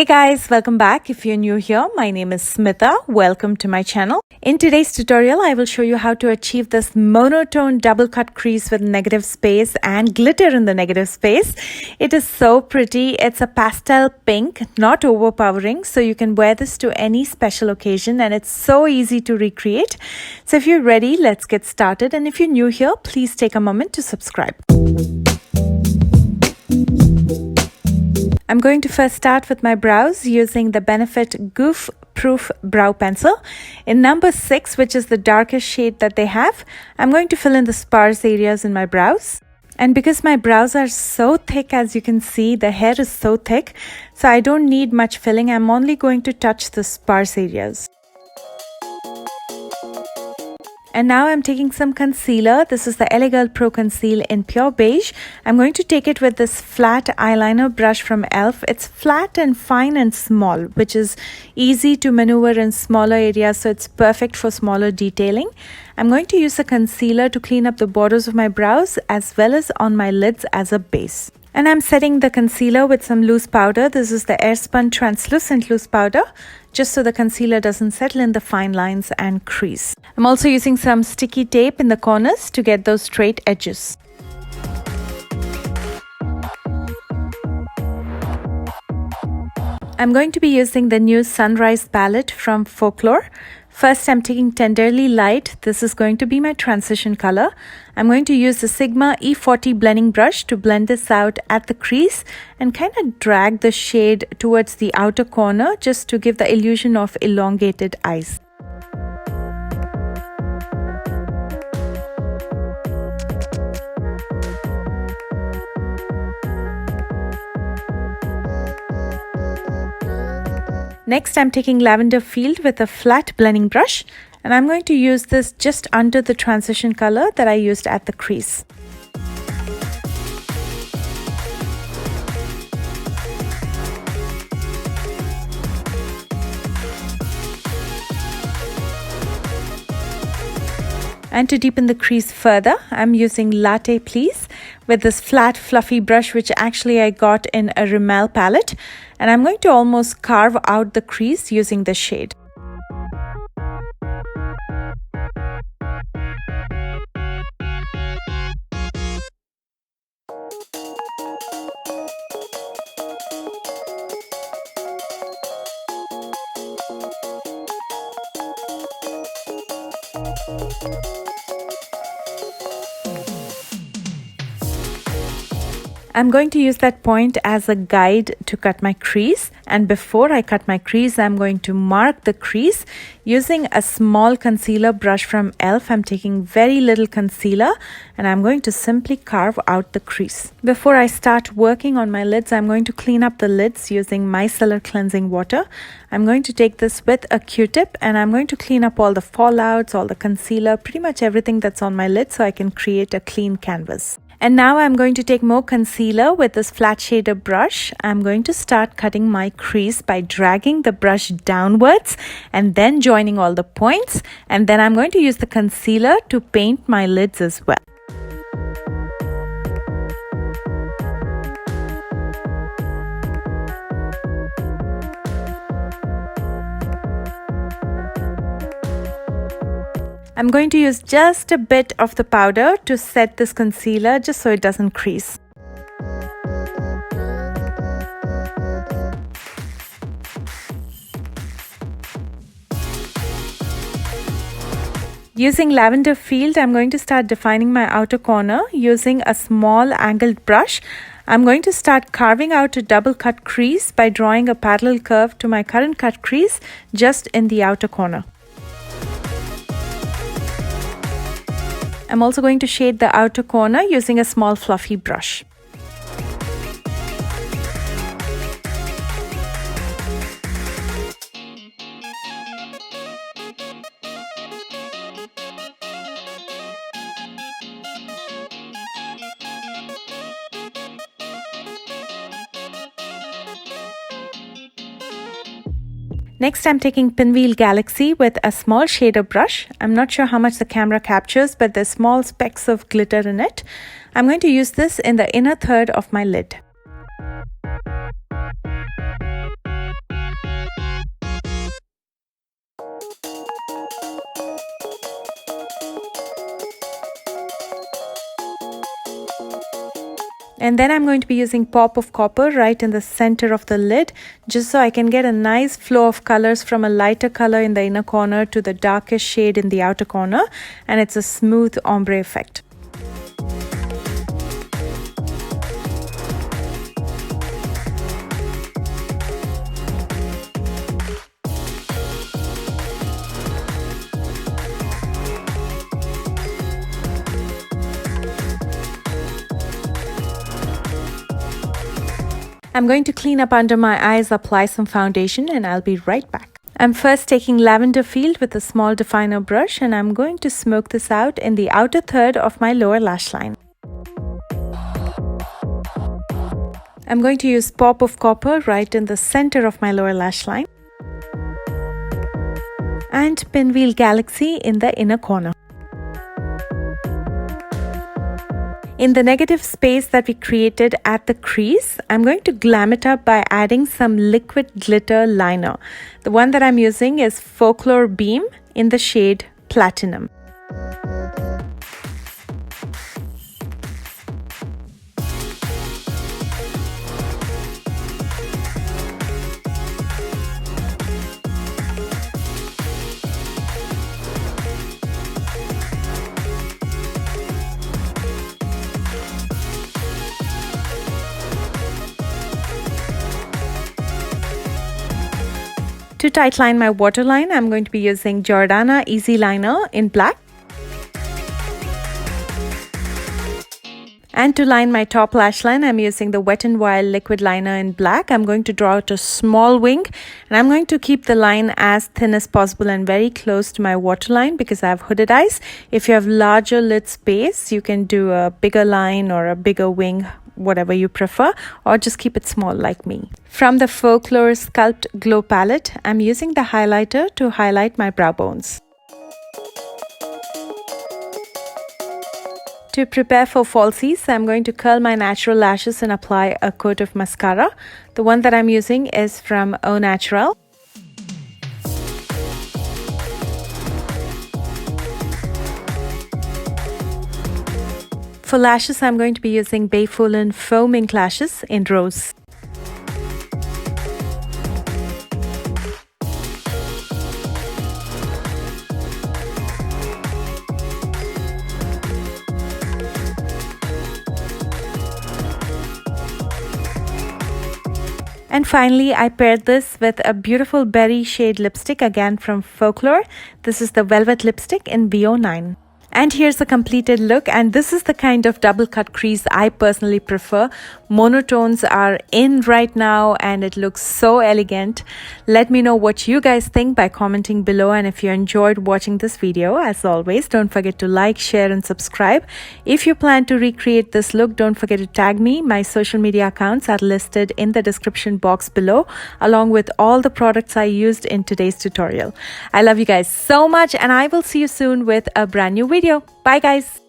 Hey guys, welcome back. If you're new here, my name is Smitha. Welcome to my channel. In today's tutorial, I will show you how to achieve this monotone double cut crease with negative space and glitter in the negative space. It is so pretty. It's a pastel pink, not overpowering, so you can wear this to any special occasion and it's so easy to recreate. So if you're ready, let's get started. And if you're new here, please take a moment to subscribe. I'm going to first start with my brows using the Benefit Goof Proof Brow Pencil. In number 6, which is the darkest shade that they have, I'm going to fill in the sparse areas in my brows. And because my brows are so thick, as you can see, the hair is so thick, so I don't need much filling. I'm only going to touch the sparse areas. And now I'm taking some concealer. This is the LA Girl Pro Conceal in Pure Beige. I'm going to take it with this flat eyeliner brush from e.l.f. It's flat and fine and small, which is easy to maneuver in smaller areas, so it's perfect for smaller detailing. I'm going to use the concealer to clean up the borders of my brows as well as on my lids as a base. And I'm setting the concealer with some loose powder. This is the Airspun Translucent Loose Powder, just so the concealer doesn't settle in the fine lines and crease. I'm also using some sticky tape in the corners to get those straight edges. I'm going to be using the new Sunrise palette from Folklore. First, I'm taking Tenderly Light. This is going to be my transition color. I'm going to use the Sigma E40 blending brush to blend this out at the crease and kind of drag the shade towards the outer corner just to give the illusion of elongated eyes. Next, I'm taking Lavender Field with a flat blending brush, and I'm going to use this just under the transition color that I used at the crease. And to deepen the crease further, I'm using Latte Please with this flat fluffy brush, which actually I got in a Rimmel palette. And I'm going to almost carve out the crease using the shade. I'm going to use that point as a guide to cut my crease, and before I cut my crease, I'm going to mark the crease using a small concealer brush from e.l.f. I'm taking very little concealer and I'm going to simply carve out the crease. Before I start working on my lids, I'm going to clean up the lids using micellar cleansing water. I'm going to take this with a Q-tip and I'm going to clean up all the fallouts, all the concealer, pretty much everything that's on my lid so I can create a clean canvas. And now I'm going to take more concealer with this flat shader brush. I'm going to start cutting my crease by dragging the brush downwards and then joining all the points. And then I'm going to use the concealer to paint my lids as well. I'm going to use just a bit of the powder to set this concealer just so it doesn't crease. Using Lavender Field, I'm going to start defining my outer corner using a small angled brush. I'm going to start carving out a double cut crease by drawing a parallel curve to my current cut crease just in the outer corner. I'm also going to shade the outer corner using a small fluffy brush. Next, I'm taking Pinwheel Galaxy with a small shader brush. I'm not sure how much the camera captures, but there's small specks of glitter in it. I'm going to use this in the inner third of my lid. And then I'm going to be using Pop of Copper right in the center of the lid, just so I can get a nice flow of colors from a lighter color in the inner corner to the darkest shade in the outer corner, and it's a smooth ombre effect. I'm going to clean up under my eyes, apply some foundation, and I'll be right back. I'm first taking Lavender Field with a small definer brush, and I'm going to smoke this out in the outer third of my lower lash line. I'm going to use Pop of Copper right in the center of my lower lash line, and Pinwheel Galaxy in the inner corner. In the negative space that we created at the crease, I'm going to glam it up by adding some liquid glitter liner. The one that I'm using is Folklore Beam in the shade Platinum. To tightline my waterline, I'm going to be using Jordana Easy Liner in black. And to line my top lash line, I'm using the Wet n Wild liquid liner in black. I'm going to draw out a small wing, and I'm going to keep the line as thin as possible and very close to my waterline because I have hooded eyes. If you have larger lid space, you can do a bigger line or a bigger wing, whatever you prefer, or just keep it small like me. From the Folklore Sculpt Glow palette, I'm using the highlighter to highlight my brow bones. To prepare for falsies, I'm going to curl my natural lashes and apply a coat of mascara. The one that I'm using is from Au Naturel. For lashes, I'm going to be using Bayfulin Foam Ink Lashes in Rose. And finally, I paired this with a beautiful berry shade lipstick, again from Folklore. This is the Velvet Lipstick in BO9. And here's the completed look, and this is the kind of double cut crease I personally prefer. Monotones are in right now and it looks so elegant. Let me know what you guys think by commenting below, and if you enjoyed watching this video, as always, don't forget to like, share and subscribe. If you plan to recreate this look, don't forget to tag me. My social media accounts are listed in the description box below, along with all the products I used in today's tutorial. I love you guys so much, and I will see you soon with a brand new video. Bye guys.